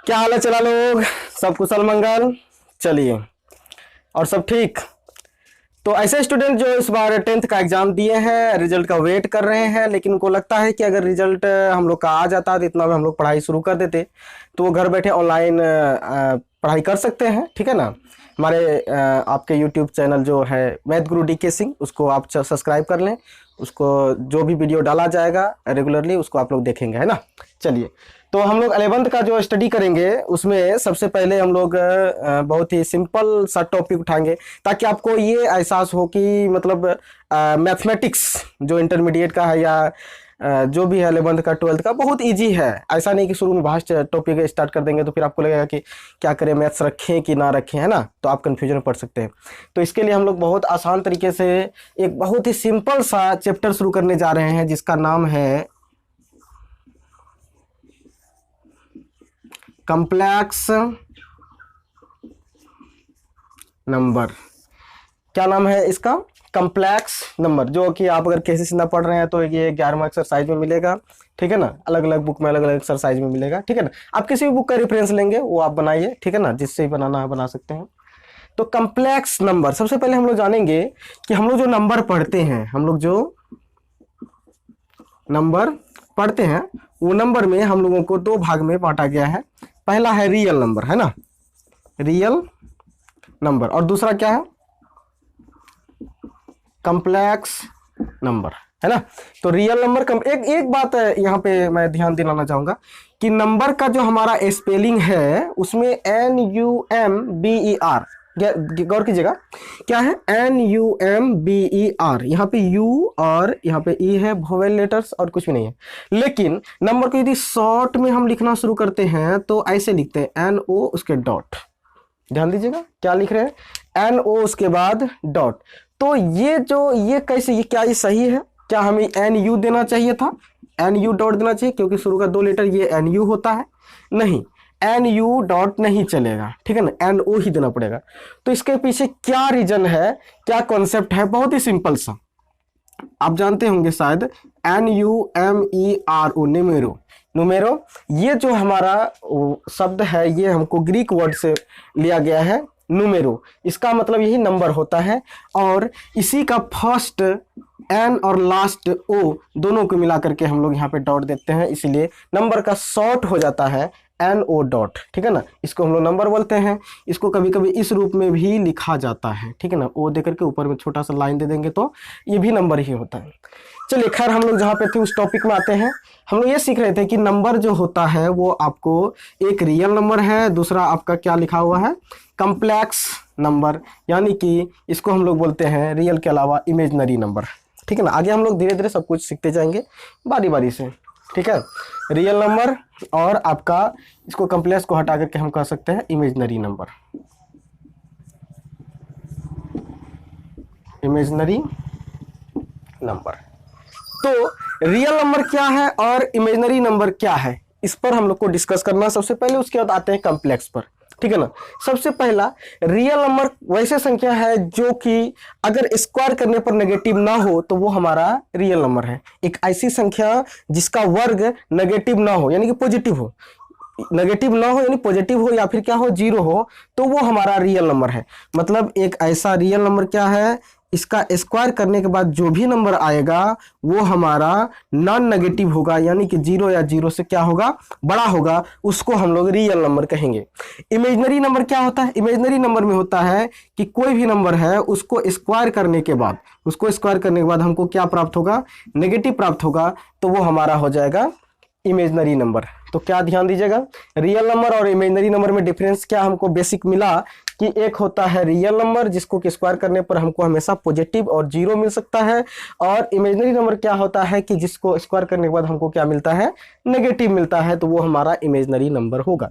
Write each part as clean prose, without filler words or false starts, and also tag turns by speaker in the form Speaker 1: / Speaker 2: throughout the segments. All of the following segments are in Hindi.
Speaker 1: क्या हाल है चला लोग, सब कुशल मंगल। चलिए, और सब ठीक। तो ऐसे स्टूडेंट जो इस बार 10th का एग्जाम दिए हैं, रिजल्ट का वेट कर रहे हैं, लेकिन उनको लगता है कि अगर रिजल्ट हम लोग का आ जाता तो इतना में हम लोग पढ़ाई शुरू कर देते, तो वो घर बैठे ऑनलाइन पढ़ाई कर सकते हैं। ठीक है ना। हमारे आपके यूट्यूब चैनल जो है मैथ गुरु DK सिंह, उसको आप सब्सक्राइब कर लें। उसको जो भी वीडियो डाला जाएगा रेगुलरली उसको आप लोग देखेंगे, है ना। चलिए, तो हम लोग 11th का जो स्टडी करेंगे उसमें सबसे पहले हम लोग बहुत ही सिंपल सा टॉपिक उठाएंगे, ताकि आपको ये एहसास हो कि मतलब मैथमेटिक्स जो इंटरमीडिएट का है या जो भी है 11th का 12th का बहुत इजी है। ऐसा नहीं कि शुरू में भास्ट टॉपिक स्टार्ट कर देंगे तो फिर आपको लगेगा कि क्या करें, मैथ्स रखें कि ना रखें, है ना। तो आप कन्फ्यूजन में पड़ सकते हैं। तो इसके लिए हम लोग बहुत आसान तरीके से एक बहुत ही सिंपल सा चैप्टर शुरू करने जा रहे हैं, जिसका नाम है कॉम्प्लेक्स नंबर। क्या नाम है इसका? Complex number. जो कि आप अगर कैसे सीधा पढ़ रहे हैं तो ये 11वां एक्सरसाइज में मिलेगा। ठीक है ना। अलग अलग बुक में अलग अलग एक्सरसाइज में मिलेगा। ठीक है ना। आप किसी भी बुक का रेफरेंस लेंगे वो आप बनाइए। ठीक है ना। जिससे ही बनाना है बना सकते हैं। तो कॉम्प्लेक्स नंबर, सबसे पहले हम लोग जानेंगे कि हम लोग जो नंबर पढ़ते हैं, हम लोग जो नंबर पढ़ते हैं वो नंबर में हम लोगों को दो भाग में बांटा गया है। पहला है रियल नंबर, है ना, रियल नंबर, और दूसरा क्या है? कॉम्प्लेक्स नंबर, है ना। तो रियल नंबर एक बात है यहाँ पे मैं ध्यान दिलाना चाहूंगा कि नंबर का जो हमारा स्पेलिंग है उसमें NUMBER, गौर कीजिएगा, क्या है? NUMBER। यहाँ पे U और यहाँ पे E है, वोवेल लेटर्स, और कुछ भी नहीं है। लेकिन नंबर को यदि शॉर्ट में हम लिखना शुरू करते हैं तो ऐसे लिखते हैं NO उसके डॉट। ध्यान दीजिएगा क्या लिख रहे हैं, NO उसके बाद डॉट। तो ये कैसे, ये क्या ये सही है? क्या हमें NU देना चाहिए था? NU डॉट देना चाहिए, क्योंकि शुरू का दो लेटर ये NU होता है। नहीं, NU डॉट नहीं चलेगा। ठीक है ना, NO ही देना पड़ेगा। तो इसके पीछे क्या रीजन है, क्या कॉन्सेप्ट है? बहुत ही सिंपल सा, आप जानते होंगे शायद, NUMERO, न्यूमेरो। न्यूमेरो, ये जो हमारा शब्द है ये हमको ग्रीक वर्ड से लिया गया है, न्यूमेरो। इसका मतलब यही नंबर होता है, और इसी का फर्स्ट N और लास्ट O दोनों को मिला करके हम लोग यहाँ पे डॉट देते हैं, इसीलिए नंबर का शॉर्ट हो जाता है NO डॉट। ठीक है ना। इसको हम लोग नंबर बोलते हैं। इसको कभी कभी इस रूप में भी लिखा जाता है। ठीक है ना, O दे करके ऊपर में छोटा सा लाइन दे देंगे तो ये भी नंबर ही होता है। चलिए, खैर हम लोग जहाँ पे थे उस टॉपिक में आते हैं। हम लोग ये सीख रहे थे कि नंबर जो होता है वो आपको एक रियल नंबर है, दूसरा आपका क्या लिखा हुआ है, कॉम्प्लेक्स नंबर, यानी कि इसको हम लोग बोलते हैं रियल के अलावा इमेजनरी नंबर। ठीक है ना। आगे हम लोग धीरे धीरे सब कुछ सीखते जाएंगे बारी बारी से। ठीक है, रियल नंबर और आपका इसको कॉम्प्लेक्स को हटा करके हम कह सकते हैं इमेजनरी नंबर। Imaginary number. तो रियल नंबर क्या है और इमेजनरी नंबर क्या है, इस पर हम लोग को डिस्कस करना सबसे पहले। उसके बाद आते हैं कॉम्प्लेक्स पर। ठीक है ना। सबसे पहला, रियल नंबर वैसे संख्या है जो कि अगर स्क्वायर करने पर नेगेटिव ना हो तो वो हमारा रियल नंबर है। एक ऐसी संख्या जिसका वर्ग नेगेटिव ना हो, यानी कि पॉजिटिव हो, नेगेटिव ना हो यानी पॉजिटिव हो, या फिर क्या हो, जीरो हो, तो वो हमारा रियल नंबर है। मतलब एक ऐसा रियल नंबर क्या है, इसका स्क्वायर करने के बाद जो भी नंबर आएगा वो हमारा नॉन नेगेटिव होगा, यानी कि जीरो या जीरो से क्या होगा, बड़ा होगा, उसको हम लोग रियल नंबर कहेंगे। इमेजनरी नंबर क्या होता है? इमेजनरी नंबर में होता है कि कोई भी नंबर है उसको स्क्वायर करने के बाद हमको क्या प्राप्त होगा, नेगेटिव प्राप्त होगा, तो वो हमारा हो जाएगा इमेजनरी नंबर। तो क्या ध्यान दीजिएगा, रियल नंबर और इमेजनरी नंबर में डिफरेंस क्या हमको बेसिक मिला कि एक होता है रियल नंबर जिसको कि स्क्वायर करने पर हमको हमेशा पॉजिटिव और जीरो मिल सकता है, और इमेजनरी नंबर क्या होता है कि जिसको स्क्वायर करने के बाद हमको क्या मिलता है, नेगेटिव मिलता है, तो वो हमारा इमेजनरी नंबर होगा।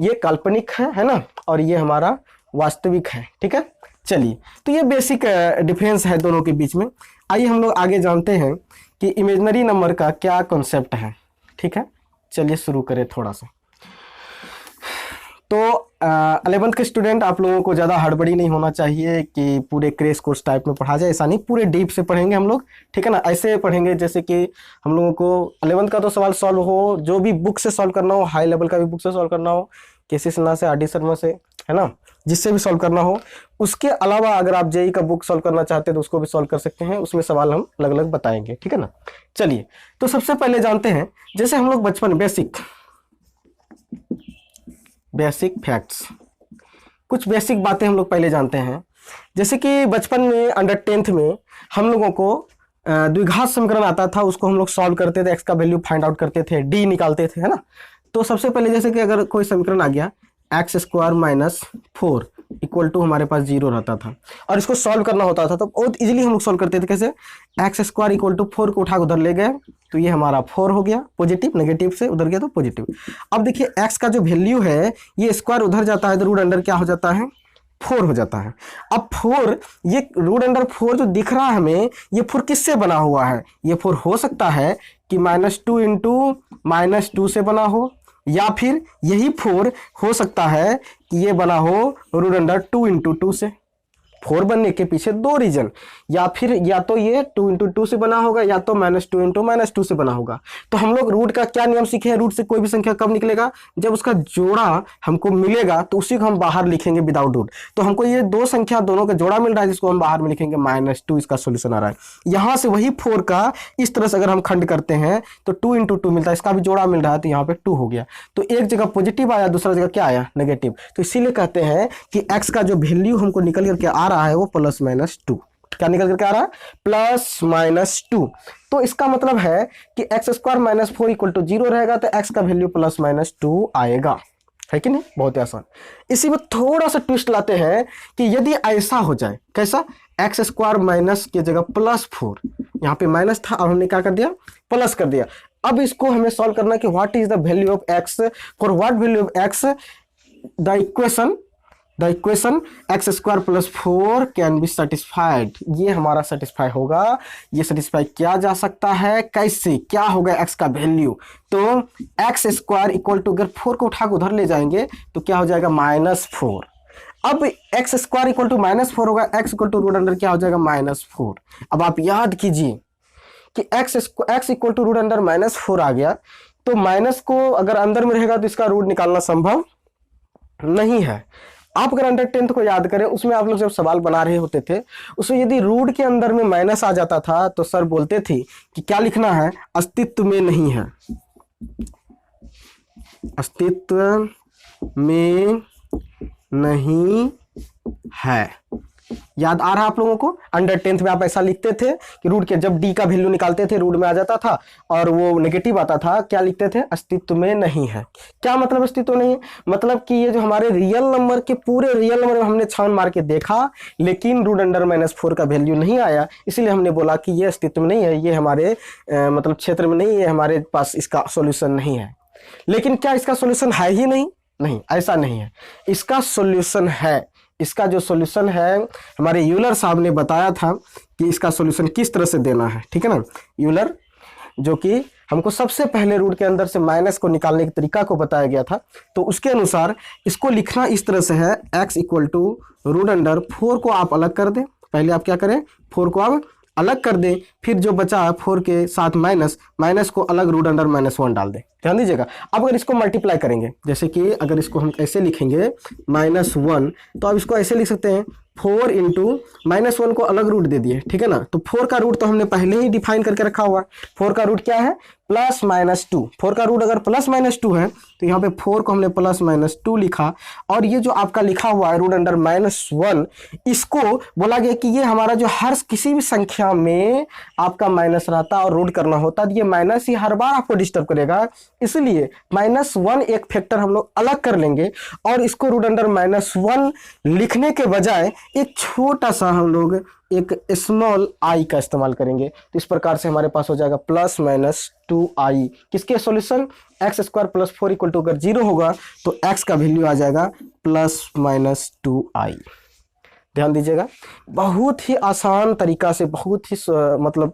Speaker 1: ये काल्पनिक है ना, और ये हमारा वास्तविक है। ठीक है। चलिए, तो ये बेसिक डिफरेंस है दोनों के बीच में। आइए हम लोग आगे जानते हैं कि इमेजनरी नंबर का क्या कॉन्सेप्ट है। ठीक है, चलिए शुरू करें थोड़ा सा। तो 11th के स्टूडेंट आप लोगों को ज़्यादा हड़बड़ी नहीं होना चाहिए कि पूरे क्रैश कोर्स टाइप में पढ़ा जाए, ऐसा नहीं, पूरे डीप से पढ़ेंगे हम लोग, ठीक है ना। ऐसे पढ़ेंगे जैसे कि हम लोगों को 11th का तो सवाल सॉल्व हो, जो भी बुक से सॉल्व करना हो, हाई लेवल का भी बुक से सॉल्व करना हो, केसी सिन्हा से, RD शर्मा से, है ना, जिससे भी सॉल्व करना हो। उसके अलावा अगर आप जेई का बुक सॉल्व करना चाहते हैं तो उसको भी सॉल्व कर सकते हैं, उसमें सवाल हम अलग अलग बताएंगे, ठीक है ना। चलिए, तो सबसे पहले जानते हैं, जैसे हम लोग बचपन बेसिक फैक्ट्स, कुछ बेसिक बातें हम लोग पहले जानते हैं। जैसे कि बचपन में अंडर 10th में हम लोगों को द्विघात समीकरण आता था, उसको हम लोग सॉल्व करते थे, एक्स का वैल्यू फाइंड आउट करते थे, डी निकालते थे, है ना। तो सबसे पहले जैसे कि अगर कोई समीकरण आ गया x² - 4 इक्वल टू हमारे पास 0 रहता था और इसको सॉल्व करना होता था तो बहुत इजीली हम लोग सॉल्व करते थे। कैसे? x² = 4 को उठा के उधर ले गए तो ये हमारा 4 हो गया, पॉजिटिव, नेगेटिव से उधर गया तो पॉजिटिव। अब देखिए x का जो वैल्यू है ये स्क्वायर उधर जाता है तो रूट अंडर क्या हो जाता है? 4 हो जाता है। अब 4, ये रूट अंडर 4 जो दिख रहा है हमें, ये 4 किससे बना हुआ है? ये 4 हो सकता है कि -2 × -2 से बना हो, या फिर यही 4 हो सकता है कि ये बना हो रूट अंडर 2 × 2 से। 4 बनने के पीछे 2 रीजन, या फिर या तो ये 2 × 2 से बना होगा या तो -2 × -2 से बना होगा। तो हम लोग रूट का क्या नियम सीखे हैं? रूट से कोई भी संख्या कब निकलेगा? जब उसका जोड़ा हमको मिलेगा तो उसी को हम बाहर लिखेंगे विदाउट रूट। तो हमको ये 2 संख्या दोनों का जोड़ा मिल रहा है जिसको हम बाहर में लिखेंगे -2, इसका सोल्यूशन आ रहा है। यहाँ से वही 4 का इस तरह से अगर हम खंड करते हैं तो 2 × 2 मिलता है, इसका भी जोड़ा मिल रहा है तो यहाँ पे 2 हो गया। तो एक जगह पॉजिटिव आया, दूसरा जगह क्या आया? नेगेटिव। तो इसीलिए कहते हैं कि x का जो वैल्यू हमको निकल करके आ रहा है वो +-2। क्या निकल करके आ रहा है? +-2। तो इसका मतलब है कि x² - 4 = 0 रहेगा तो x का वैल्यू +-2 आएगा, है कि नहीं? बहुत ही आसान। इसी में थोड़ा सा ट्विस्ट लाते हैं कि यदि ऐसा हो जाए, कैसा? x² माइनस की जगह +4, यहाँ पे माइनस था अब हमने क्या कर दिया? प्लस कर दिया। अब इसको हमें सॉल्व करना कि what is the value of x, for what value of x the equation x² + 4 can be satisfied. ये हमारा सेटिस्फाई होगा। ये सेटिस्फाई किया जा सकता है कैसे? क्या होगा x का वैल्यू? तो x² = अगर 4 को उठा के उधर ले जाएंगे तो क्या हो जाएगा? -4। अब x² = -4 होगा, x = रूट अंडर क्या हो जाएगा? -4। अब आप याद कीजिए कि x = रूट अंडर -4 आ गया तो माइनस को अगर अंदर में रहेगा तो इसका रूट निकालना संभव नहीं है। आप अगर अंडर 10th को याद करें, उसमें आप लोग जब सवाल बना रहे होते थे उसमें यदि रूट के अंदर में माइनस आ जाता था तो सर बोलते थे कि क्या लिखना है? अस्तित्व में नहीं है, अस्तित्व में नहीं है। याद आ रहा है आप लोगों को? अंडर 10th में आप ऐसा लिखते थे कि रूट के जब डी का वैल्यू निकालते थे रूट में आ जाता था और वो नेगेटिव आता था, क्या लिखते थे? अस्तित्व में नहीं है। क्या मतलब अस्तित्व नहीं है? मतलब कि ये जो हमारे रियल नंबर के पूरे रियल नंबर में हमने छान मार के देखा लेकिन रूट अंडर -4 का वैल्यू नहीं आया, इसीलिए हमने बोला कि ये अस्तित्व में नहीं है, ये हमारे मतलब क्षेत्र में नहीं है, हमारे पास इसका सोल्यूशन नहीं है। लेकिन क्या इसका सोल्यूशन है ही नहीं? नहीं, ऐसा नहीं है, इसका सोल्यूशन है। इसका जो सॉल्यूशन है हमारे यूलर साहब ने बताया था कि इसका सॉल्यूशन किस तरह से देना है, ठीक है ना। यूलर जो कि हमको सबसे पहले रूट के अंदर से माइनस को निकालने के तरीका को बताया गया था, तो उसके अनुसार इसको लिखना इस तरह से है, x = रूट अंडर 4 को आप अलग कर दें। पहले आप क्या करें? 4 को आप अलग कर दें, फिर जो बचा 4 के साथ माइनस को अलग रूट अंडर -1 डाल दें। ध्यान दीजिएगा। अब अगर इसको मल्टीप्लाई करेंगे, जैसे कि अगर इसको हम ऐसे लिखेंगे -1, तो आप इसको ऐसे लिख सकते हैं 4 × -1 को अलग रूट दे दिए, ठीक है ना। तो 4 का रूट तो हमने पहले ही डिफाइन करके रखा हुआ है। 4 का रूट क्या है? +-2। 4 का रूट अगर +-2 है तो यहाँ पे 4 को हमने +-2 लिखा, और ये जो आपका लिखा हुआ है रूट अंडर -1, इसको बोला गया कि ये हमारा जो हर किसी भी संख्या में आपका माइनस रहता और रूट करना होता तो ये माइनस ही हर बार आपको डिस्टर्ब करेगा, इसलिए -1 एक फैक्टर हम लोग अलग कर लेंगे और इसको रूट अंडर -1 लिखने के बजाय एक छोटा सा हम लोग एक स्मॉल i का इस्तेमाल करेंगे। तो इस प्रकार से हमारे पास हो जाएगा +-2i। किसके सॉल्यूशन? x² + 4 = अगर 0 होगा तो x का वैल्यू आ जाएगा +-2i। ध्यान दीजिएगा, बहुत ही आसान तरीका से, बहुत ही मतलब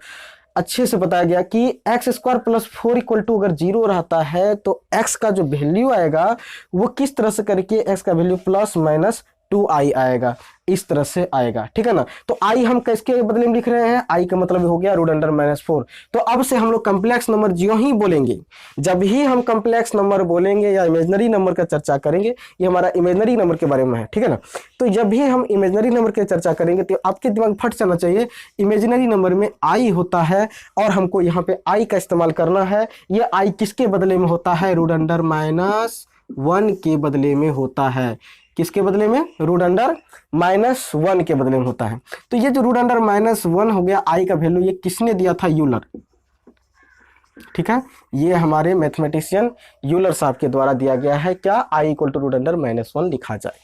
Speaker 1: अच्छे से बताया गया कि x square plus 4 equal to अगर 0 रहता है तो एक्स का जो वैल्यू आएगा वो किस तरह से करके एक्स का वैल्यू प्लस माइनस 2i आएगा, इस तरह से आएगा, ठीक है ना। तो i हम किसके बदले में लिख रहे हैं, i का मतलब हो गया रूट अंडर माइनस 4। तो अब से हम लोग कम्प्लेक्स नंबर जो ही बोलेंगे, जब ही हम कम्प्लेक्स नंबर बोलेंगे या इमेजनरी नंबर का चर्चा करेंगे, ये हमारा इमेजनरी नंबर के बारे में है, ठीक है ना। तो जब भी हम इमेजनरी नंबर की चर्चा करेंगे तो आपके दिमाग फट जाना चाहिए, इमेजनरी नंबर में i होता है और हमको यहाँ पे i का इस्तेमाल करना है। ये i किसके बदले में होता है, रूट अंडर माइनस 1 के बदले में होता है। किसके बदले में, रूट अंडर माइनस 1 के बदले में होता है। तो ये जो रूट अंडर माइनस 1 हो गया i का वैल्यू, ये किसने दिया था, यूलर, ठीक है। ये हमारे मैथमेटिशियन यूलर साहब के द्वारा दिया गया है। क्या, i equal to root under minus 1 लिखा जाए।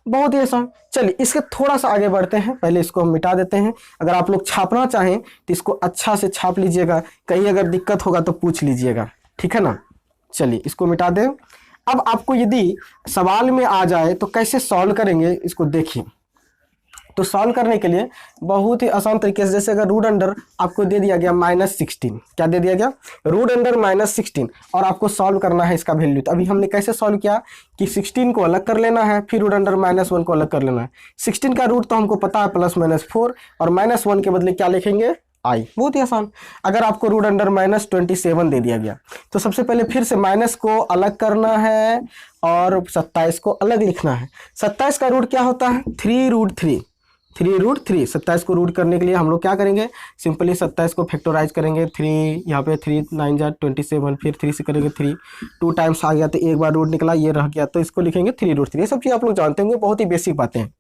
Speaker 1: बहुत ही आसान। चलिए इसके थोड़ा सा आगे बढ़ते हैं, पहले इसको हम मिटा देते हैं। अगर आप लोग छापना चाहें तो इसको अच्छा से छाप लीजिएगा, कहीं अगर दिक्कत होगा तो पूछ लीजिएगा, ठीक है ना। चलिए इसको मिटा दें। अब आपको यदि सवाल में आ जाए तो कैसे सॉल्व करेंगे इसको देखिए। तो सॉल्व करने के लिए बहुत ही आसान तरीके से, जैसे अगर रूट अंडर आपको दे दिया गया -16, क्या दे दिया गया, रूट अंडर -16, और आपको सॉल्व करना है इसका वैल्यू। तो अभी हमने कैसे सॉल्व किया कि 16 को अलग कर लेना है, फिर रूट अंडर -1 को अलग कर लेना है। 16 का रूट तो हमको पता है +-4, और -1 के बदले क्या लिखेंगे, i। बहुत ही आसान। अगर आपको रूट अंडर -27 दे दिया गया तो सबसे पहले फिर से माइनस को अलग करना है और 27 को अलग लिखना है। 27 का रूट क्या होता है, 3√3। 3√3। 27 को रूट करने के लिए हम लोग क्या करेंगे, सिंपली 27 को फैक्टराइज करेंगे। 3 यहाँ पे 3 9 जा 27, फिर 3 से करेंगे 3, 2 टाइम्स आ गया तो एक बार रूट निकला, ये रह गया, तो इसको लिखेंगे 3√3। ये सब चीज़ आप लोग जानते होंगे, बहुत ही बेसिक बातें हैं।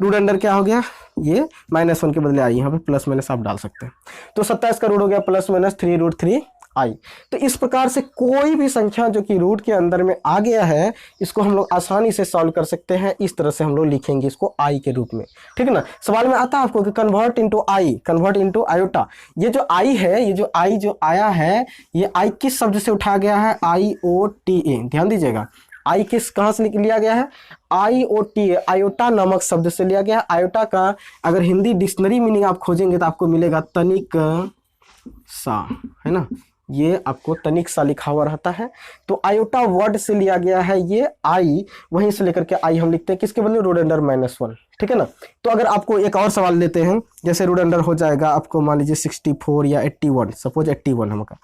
Speaker 1: रूट अंडर क्या हो गया, ये -1 के बदले आई, यहाँ पे प्लस माइनस आप डाल सकते हैं। तो 27 का रूट हो गया +-3√3 i। तो इस प्रकार से कोई भी संख्या जो कि रूट के अंदर में आ गया है, इसको हम लोग आसानी से सॉल्व कर सकते हैं। इस तरह से हम लोग लिखेंगे इसको i के रूप में, ठीक है ना। सवाल में आता है आपको कि convert into i, convert into iota. ये जो i है, ये जो i जो आया है, ये i किस शब्द से उठाया गया है, IOTA। ध्यान दीजिएगा, आई किस कहाँ से लिया गया है, IOTA, आयोटा नामक शब्द से लिया गया है। आयोटा का अगर हिंदी डिक्शनरी मीनिंग आप खोजेंगे तो आपको मिलेगा तनिक सा, है ना, ये आपको तनिक सा लिखा हुआ रहता है। तो आयोटा वर्ड से लिया गया है ये i, वहीं से लेकर के i हम लिखते हैं किसके बदले, रूट अंडर -1, ठीक है ना। तो अगर आपको एक और सवाल लेते हैं, जैसे रूट अंडर हो जाएगा आपको मान लीजिए 64 या 81, सपोज 81 हमका,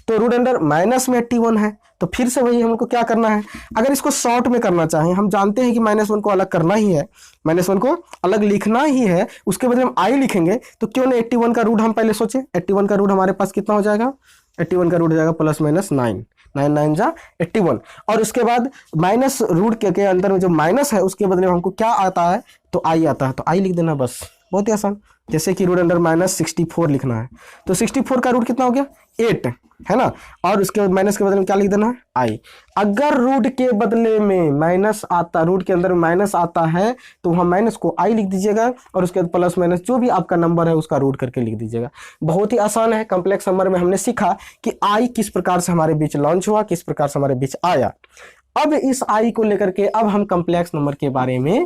Speaker 1: तो रूट अंडर माइनस में 81 है, तो फिर से वही हमको क्या करना है। अगर इसको शॉर्ट में करना चाहें, हम जानते हैं कि -1 को अलग करना ही है, -1 को अलग लिखना ही है, उसके बदले हम i लिखेंगे, तो क्यों ना 81 का रूट हम पहले सोचे। 81 का रूट हमारे पास कितना हो जाएगा, 81 का रूट हो जाएगा +-9, 9 9 जा 81, और उसके बाद माइनस रूट के अंदर में जो माइनस है उसके बदले में हमको क्या आता है, तो i आता है, तो i लिख देना बस, बहुत ही आसान। जैसे कि रूट अंडर -64 लिखना है, तो 64 का रूट कितना हो गया, 8, है ना, और उसके बाद माइनस के बदले में क्या लिख देना है, i। अगर रूट के बदले में माइनस आता, रूट के अंदर में माइनस आता है, तो वहाँ माइनस को i लिख दीजिएगा, और उसके बाद प्लस माइनस जो भी आपका नंबर है उसका रूट करके लिख दीजिएगा। बहुत ही आसान है। कॉम्प्लेक्स नंबर में हमने सीखा कि i किस प्रकार से हमारे बीच लॉन्च हुआ, किस प्रकार से हमारे बीच आया। अब इस i को लेकर के अब हम कॉम्प्लेक्स नंबर के बारे में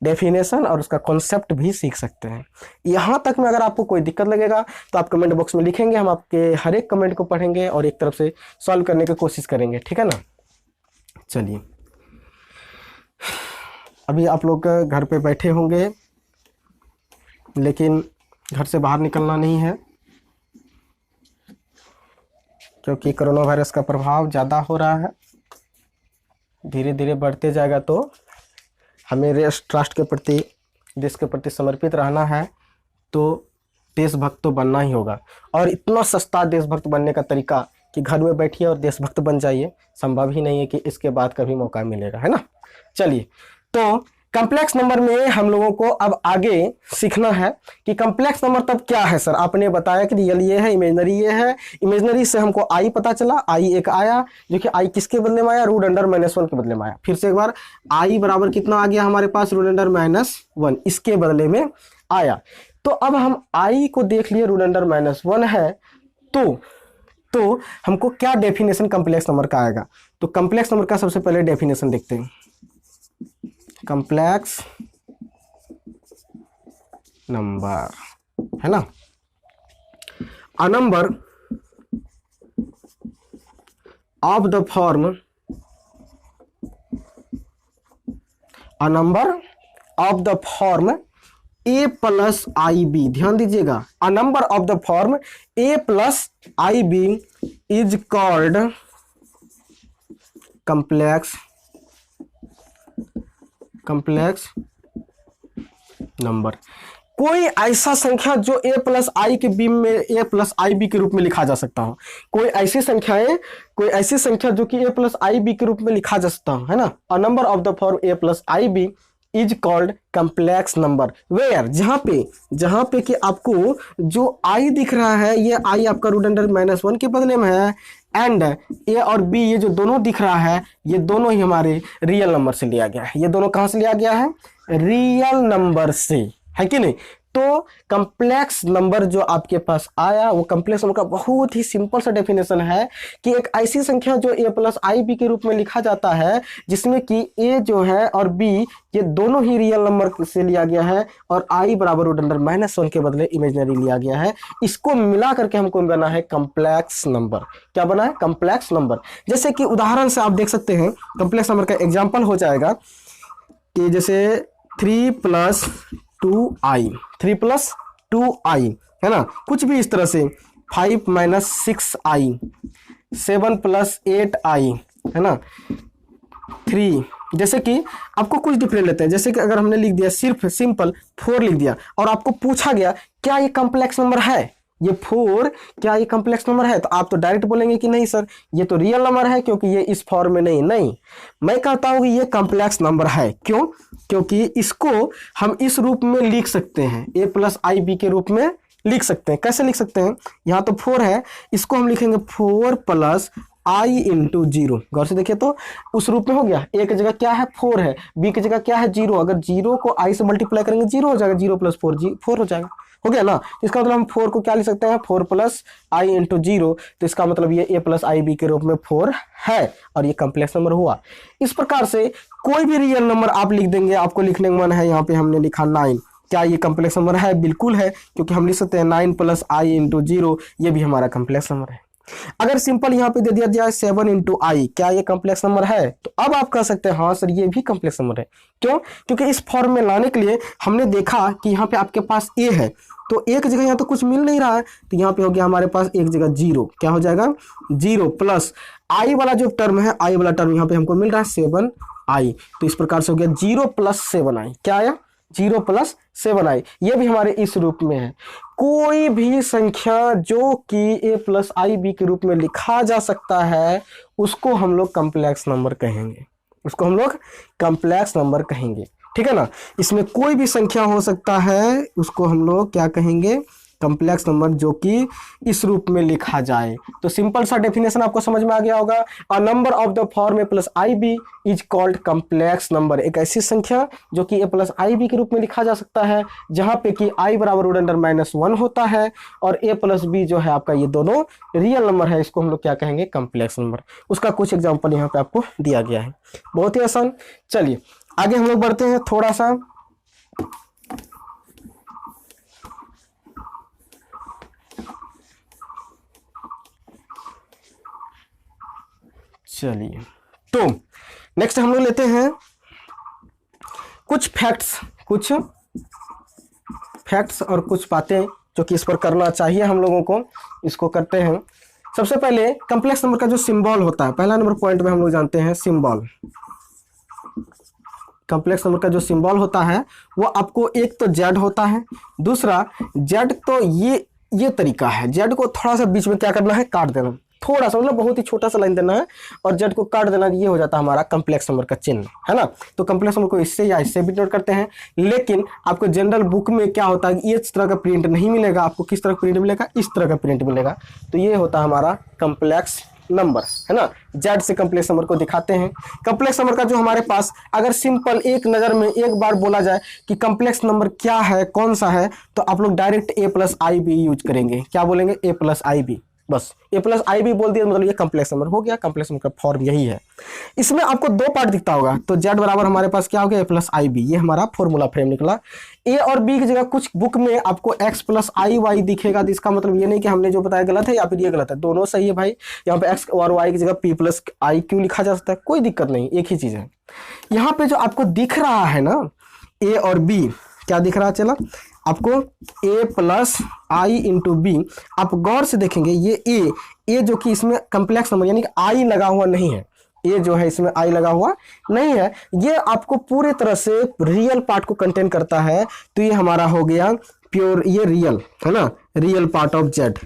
Speaker 1: डेफिनेशन और उसका कॉन्सेप्ट भी सीख सकते हैं। यहाँ तक में अगर आपको कोई दिक्कत लगेगा तो आप कमेंट बॉक्स में लिखेंगे, हम आपके हर एक कमेंट को पढ़ेंगे और एक तरफ से सॉल्व करने की कोशिश करेंगे, ठीक है ना। चलिए, अभी आप लोग घर पे बैठे होंगे लेकिन घर से बाहर निकलना नहीं है, क्योंकि कोरोना वायरस का प्रभाव ज़्यादा हो रहा है, धीरे धीरे बढ़ते जाएगा। तो हमें राष्ट्र के प्रति, देश के प्रति समर्पित रहना है, तो देशभक्त तो बनना ही होगा। और इतना सस्ता देशभक्त बनने का तरीका कि घर में बैठिए और देशभक्त बन जाइए, संभव ही नहीं है कि इसके बाद कभी मौका मिलेगा, है ना। चलिए, तो कॉम्प्लेक्स नंबर में हम लोगों को अब आगे सीखना है कि कॉम्प्लेक्स नंबर तब क्या है। सर आपने बताया कि रियल ये है, इमेजनरी ये है। इमेजनरी से हमको i पता चला, i एक आया, जो कि i किसके बदले में आया, रूट अंडर -1 के बदले में आया। फिर से एक बार, i बराबर कितना आ गया हमारे पास, रूट अंडर -1, इसके बदले में आया। तो अब हम i को देख लिए, रूट अंडर -1 है, तो हमको क्या डेफिनेशन कॉम्प्लेक्स नंबर का आएगा। तो कॉम्प्लेक्स नंबर का सबसे पहले डेफिनेशन देखते हैं। कॉम्प्लेक्स नंबर, है ना। a number of the form a plus i b, ध्यान दीजिएगा, a number of the form a plus i b is called complex number. कोई ऐसा संख्या जो a प्लस आई के बी में a प्लस आई बी के रूप में लिखा जा सकता हो, कोई ऐसी संख्या जो कि a प्लस आई बी के रूप में लिखा जा सकता हो, है ना। A number of the form a plus i b is called complex number, where, जहां पे कि आपको जो i दिख रहा है, ये i आपका रूट अंडर -1 के बदले में है, एंड a और b ये जो दोनों दिख रहा है, ये दोनों ही हमारे रियल नंबर से लिया गया है। ये दोनों कहां से लिया गया है? रियल नंबर से, है कि नहीं। तो कम्प्लेक्स नंबर जो आपके पास आया, वो कम्प्लेक्स नंबर का बहुत ही सिंपल सा डेफिनेशन है कि एक ऐसी संख्या जो a प्लस आई बी के रूप में लिखा जाता है, जिसमें कि a जो है और b ये दोनों ही रियल नंबर से लिया गया है, और i बराबर रूट अंडर -1 के बदले इमेजिनरी लिया गया है। इसको मिला करके हमको बना है कम्प्लेक्स नंबर। क्या बना है? Complex number. जैसे कि उदाहरण से आप देख सकते हैं, कम्प्लेक्स नंबर का एग्जाम्पल हो जाएगा कि जैसे 3 + 2i, है ना, कुछ भी इस तरह से, 5 - 6i, 7 + 8i, है ना, 3। जैसे कि आपको कुछ डिफरेंट लेते हैं, जैसे कि अगर हमने लिख दिया सिर्फ सिंपल 4 लिख दिया, और आपको पूछा गया क्या ये कम्प्लेक्स नंबर है, ये 4 क्या ये कम्प्लेक्स नंबर है, तो आप तो डायरेक्ट बोलेंगे कि नहीं सर ये तो रियल नंबर है, क्योंकि ये इस फॉर्म में नहीं। मैं कहता हूं कि ये कम्प्लेक्स नंबर है। क्यों? क्योंकि इसको हम इस रूप में लिख सकते हैं, a प्लस आई बी के रूप में लिख सकते हैं। कैसे लिख सकते हैं? यहाँ तो 4 है, इसको हम लिखेंगे 4 + i × 0। गौर से देखिए तो उस रूप में हो गया। a की जगह क्या है? 4 है, b की जगह क्या है? 0। अगर 0 को i से मल्टीप्लाई करेंगे 0 हो जाएगा, 0 + 4 4 हो जाएगा, हो गया ना। तो इसका मतलब हम 4 को क्या लिख सकते हैं? 4 + i × 0। तो इसका मतलब ये a प्लस आई बी के रूप में 4 है, और ये कम्प्लेक्स नंबर हुआ। इस प्रकार से कोई भी रियल नंबर आप लिख देंगे, आपको लिखने का मन है, यहाँ पे हमने लिखा 9, क्या ये कम्प्लेक्स नंबर है? बिल्कुल है, क्योंकि हम लिख सकते हैं 9 + i × 0, ये भी हमारा कम्प्लेक्स नंबर है। अगर सिंपल यहाँ पे दे दिया जाए 7 × i, क्या ये कम्प्लेक्स नंबर है? तो अब आप कह सकते हैं हाँ सर ये भी कम्प्लेक्स नंबर है। क्यों? क्योंकि इस फॉर्म में लाने के लिए हमने देखा कि यहाँ पे आपके पास a है, तो एक जगह यहाँ तो कुछ मिल नहीं रहा है, तो यहाँ पे हो गया हमारे पास एक जगह 0। क्या हो जाएगा? 0 प्लस i वाला जो टर्म है, i वाला टर्म यहाँ पे हमको मिल रहा है 7i, तो इस प्रकार से हो गया 0 + 7i। क्या आया? 0 + 7i। ये भी हमारे इस रूप में है। कोई भी संख्या जो कि a प्लस आई बी के रूप में लिखा जा सकता है, उसको हम लोग कम्प्लेक्स नंबर कहेंगे, ठीक है ना। इसमें कोई भी संख्या हो सकता है, उसको हम लोग क्या कहेंगे? कम्प्लेक्स नंबर, जो कि इस रूप में लिखा जाए। तो सिंपल सा डेफिनेशन आपको समझ में आ गया होगा। A number of the form a plus i b is called complex number. एक ऐसी संख्या जो कि a प्लस आई बी के रूप में लिखा जा सकता है, जहां पे कि i बराबर रूट अंडर -1 होता है, और a प्लस बी जो है आपका, ये दोनों रियल नंबर है। इसको हम लोग क्या कहेंगे? Complex number. उसका कुछ एग्जाम्पल यहाँ पे आपको दिया गया है, बहुत ही आसान। चलिए आगे हम लोग बढ़ते हैं थोड़ा सा। चलिए तो नेक्स्ट हम लोग लेते हैं कुछ फैक्ट्स और कुछ बातें जो कि इस पर करना चाहिए हम लोगों को। इसको करते हैं। सबसे पहले कम्प्लेक्स नंबर का जो सिंबल होता है, पहला नंबर पॉइंट में हम लोग जानते हैं सिंबल। कम्प्लेक्स नंबर का जो सिंबल होता है वो आपको एक तो जेड होता है, दूसरा जेड तो ये तरीका है, जेड को थोड़ा सा बीच में क्या करना है? काट देना, थोड़ा सा, मतलब बहुत ही छोटा सा लाइन देना है, और जेड को काट देना। ये हो जाता है हमारा कम्प्लेक्स नंबर का चिन्ह, है ना। तो कम्प्लेक्स नंबर को इससे या इससे भी नोट करते हैं, लेकिन आपको जनरल बुक में क्या होता है, इस तरह का प्रिंट नहीं मिलेगा आपको। किस तरह का प्रिंट मिलेगा? इस तरह का प्रिंट मिलेगा। तो ये होता है हमारा कम्प्लेक्स नंबर, है ना। जेड से कम्प्लेक्स नंबर को दिखाते हैं। कम्प्लेक्स नंबर का जो हमारे पास, अगर सिंपल एक नज़र में एक बार बोला जाए कि कम्प्लेक्स नंबर क्या है, कौन सा है, तो आप लोग direct a plus i b use करेंगे। क्या बोलेंगे? a plus i b. बस ए प्लस आई बी बोल दिया मतलब ये कम्प्लेक्स नंबर हो गया। कम्प्लेक्स नंबर का फॉर्म यही है। इसमें आपको दो पार्ट दिखता होगा, तो जेड बराबर हमारे पास क्या हो गया, ए प्लस आई बी, ये हमारा फॉर्मूला फ्रेम निकला। ए और बी की जगह कुछ बुक में आपको एक्स प्लस आई वाई दिखेगा, तो इसका मतलब ये नहीं कि हमने जो बताया गलत है या फिर ये गलत है, दोनों सही है भाई। यहाँ पे एक्स और वाई की जगह पी प्लस आई क्यों लिखा जा सकता है, कोई दिक्कत नहीं, एक ही चीज है। यहाँ पे जो आपको दिख रहा है ना ए और बी, क्या दिख रहा है, चला आपको a plus i into b, आप गौर से देखेंगे ये ए जो कि इसमें कम्प्लेक्स नंबर यानी कि आई लगा हुआ नहीं है, ये जो है इसमें आई लगा हुआ नहीं है, ये आपको पूरे तरह से रियल पार्ट को कंटेन करता है। तो ये हमारा हो गया प्योर, ये रियल है ना, रियल पार्ट ऑफ जेड।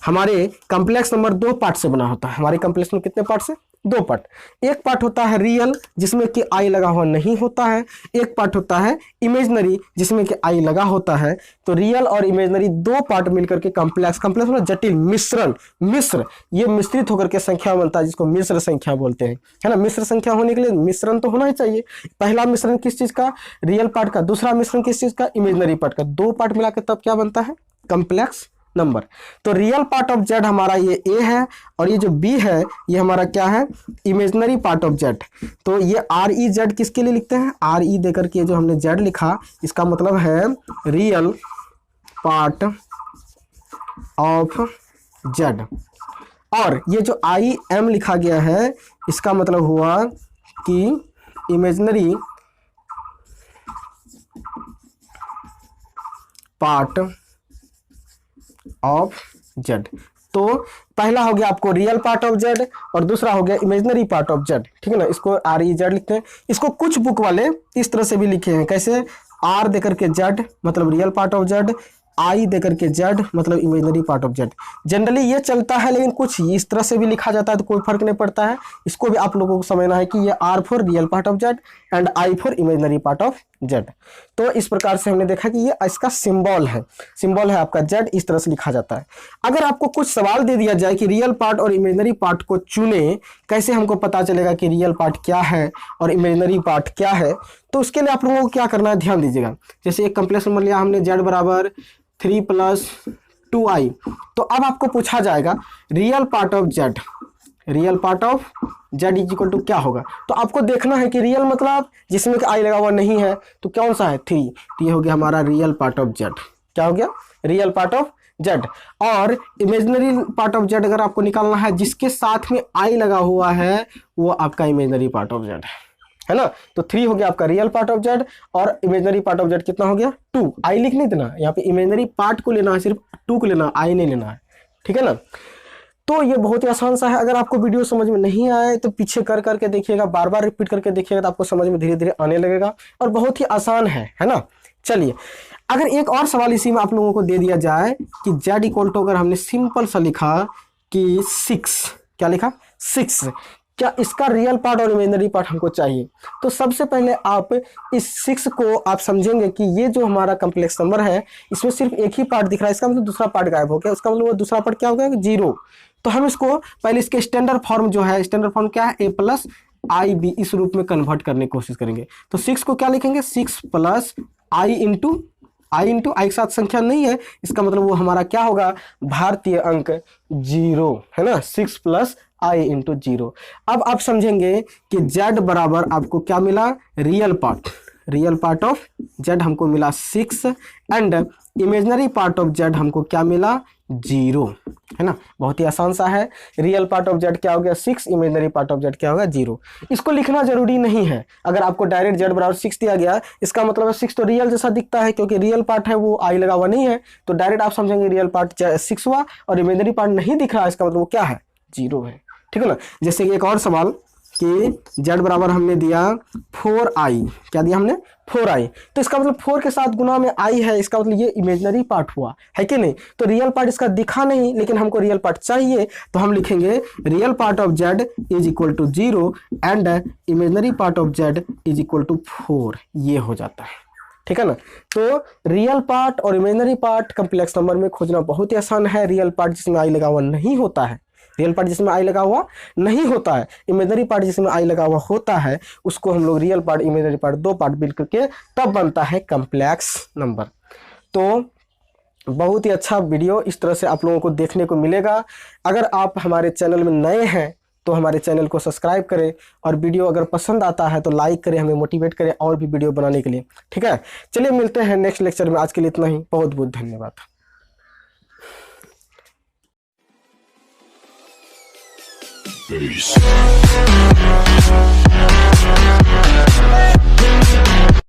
Speaker 1: हमारे कम्प्लेक्स नंबर दो पार्ट से बना होता है। हमारे कम्प्लेक्स नंबर कितने पार्ट से, दो पार्ट। एक पार्ट होता है रियल जिसमें कि आई लगा हुआ नहीं होता है, एक पार्ट होता है इमेजनरी जिसमें कि आई लगा होता है। तो रियल और इमेजनरी दो पार्ट मिलकर के कम्प्लेक्स मतलब जटिल मिश्रण, मिश्र ये मिश्रित होकर के संख्या बनता है जिसको मिश्र संख्या बोलते हैं, है ना। मिश्र संख्या होने के लिए मिश्रण तो होना ही चाहिए। पहला मिश्रण किस चीज का, रियल पार्ट का, दूसरा मिश्रण किस चीज का, इमेजनरी पार्ट का, दो पार्ट मिलाकर तब क्या बनता है, कम्प्लेक्स नंबर। तो रियल पार्ट ऑफ जेड हमारा ये ए है और ये जो बी है ये हमारा क्या है, इमेजनरी पार्ट ऑफ जेड। तो ये आर ई जेड किसके लिए लिखते हैं, आर ई देकर के जो हमने जेड लिखा इसका मतलब है रियल पार्ट ऑफ जेड। और ये जो आई एम लिखा गया है इसका मतलब हुआ कि इमेजनरी पार्ट ऑफ जेड। तो पहला हो गया आपको रियल पार्ट ऑफ जेड और दूसरा हो गया इमेजनरी पार्ट ऑफ जेड, ठीक है ना। इसको आर ई जेड लिखते हैं। इसको कुछ बुक वाले इस तरह से भी लिखे हैं, कैसे, आर देकर के जेड मतलब रियल पार्ट ऑफ जेड, आई देकर के जेड मतलब imaginary part of Z. Generally ये चलता है, लेकिन कुछ इस तरह से भी लिखा जाता है तो कोई फर्क नहीं पड़ता है। इसको भी आप लोगों को समझना है कि ये R for real part of z and i for imaginary part of z. तो इस प्रकार से हमने देखा कि ये इसका सिंबल है आपका जेड, इस तरह से लिखा जाता है। अगर आपको कुछ सवाल दे दिया जाए कि रियल पार्ट और इमेजनरी पार्ट को चुने, कैसे हमको पता चलेगा कि रियल पार्ट क्या है और इमेजनरी पार्ट क्या है, तो उसके लिए आप लोगों को क्या करना है, ध्यान दीजिएगा। जैसे एक कम्प्लेक्स नंबर लिया हमने जेड बराबर 3 + 2i, तो अब आपको पूछा जाएगा real part of z, real part of z is equal to क्या होगा। तो आपको देखना है कि रियल मतलब जिसमें कि आई लगा हुआ नहीं है, तो कौन सा है, 3, तो ये हो गया हमारा रियल पार्ट ऑफ जेड। क्या हो गया, रियल पार्ट ऑफ जेड। और इमेजनरी पार्ट ऑफ जेड अगर आपको निकालना है जिसके साथ में आई लगा हुआ है वो आपका इमेजनरी पार्ट ऑफ जेड है ना। तो 3 हो गया आपका रियल पार्ट ऑफ जेड और इमेजनरी पार्ट ऑफ जेड कितना हो गया, 2। आई लिख नहीं देना, यहाँ पे इमेजनरी पार्ट को लेना है, सिर्फ 2 को लेना, आई नहीं लेना है, ठीक है ना। तो ये बहुत ही आसान सा है। अगर आपको वीडियो समझ में नहीं आए तो पीछे कर करके देखिएगा, बार बार रिपीट करके देखिएगा तो आपको समझ में धीरे धीरे आने लगेगा और बहुत ही आसान है ना। चलिए, अगर एक और सवाल इसी में आप लोगों को दे दिया जाए कि जेड इक्वल टू, अगर हमने सिंपल सा लिखा कि 6, क्या लिखा, 6, क्या इसका रियल पार्ट और इमेजनरी पार्ट हमको चाहिए। तो सबसे पहले आप इस 6 को आप समझेंगे कि ये जो हमारा कम्प्लेक्स नंबर है इसमें सिर्फ एक ही पार्ट दिख रहा है, इसका मतलब दूसरा पार्ट गायब हो गया, उसका मतलब वो दूसरा पार्ट क्या हो गया, 0। तो हम इसको पहले इसके स्टैंडर्ड फॉर्म जो है, स्टैंडर्ड फॉर्म क्या है, a + आई बी, इस रूप में कन्वर्ट करने की कोशिश करेंगे। तो 6 को क्या लिखेंगे, 6 + आई इंटू आई के साथ संख्या नहीं है, इसका मतलब वो हमारा क्या होगा, भारतीय अंक 0 है ना, 6 + आई इंटू 0। अब आप समझेंगे कि जेड बराबर आपको क्या मिला, रियल पार्ट ऑफ जेड हमको मिला 6 and imaginary part of Z हमको क्या मिला, 0 है ना। बहुत ही आसान सा है। रियल पार्ट ऑफ जेड क्या हो गया, 6, इमेजनरी पार्ट ऑफ जेड क्या होगा, 0। इसको लिखना जरूरी नहीं है। अगर आपको डायरेक्ट जेड बराबर 6 दिया गया, इसका मतलब है 6 तो रियल जैसा दिखता है क्योंकि रियल पार्ट है वो आई लगा हुआ नहीं है, तो डायरेक्ट आप समझेंगे रियल पार्ट 6 हुआ और इमेजनरी पार्ट नहीं दिख रहा है, इसका मतलब वो क्या है, 0 है, ठीक है ना। जैसे कि एक और सवाल कि जेड बराबर हमने दिया 4i, क्या दिया हमने, 4i, तो इसका मतलब 4 के साथ गुना में i है, इसका मतलब ये इमेजनरी पार्ट हुआ है कि नहीं। तो रियल पार्ट इसका दिखा नहीं, लेकिन हमको रियल पार्ट चाहिए, तो हम लिखेंगे real part of z is equal to 0 and imaginary part of z is equal to 4, ये हो जाता है, ठीक है ना। तो रियल पार्ट और इमेजनरी पार्ट कम्प्लेक्स नंबर में खोजना बहुत ही आसान है। रियल पार्ट जिसमें आई लगा हुआ नहीं होता है, रियल पार्ट जिसमें आई लगा हुआ नहीं होता है, इमेजनरी पार्ट जिसमें आई लगा हुआ होता है, उसको हम लोग रियल पार्ट इमेजनरी पार्ट दो पार्ट मिल करके तब बनता है कम्प्लेक्स नंबर। तो बहुत ही अच्छा वीडियो इस तरह से आप लोगों को देखने को मिलेगा। अगर आप हमारे चैनल में नए हैं तो हमारे चैनल को सब्सक्राइब करें, और वीडियो अगर पसंद आता है तो लाइक करें, हमें मोटिवेट करें और भी वीडियो बनाने के लिए। ठीक है, चलिए मिलते हैं नेक्स्ट लेक्चर में। आज के लिए इतना ही, बहुत बहुत धन्यवाद। Peace.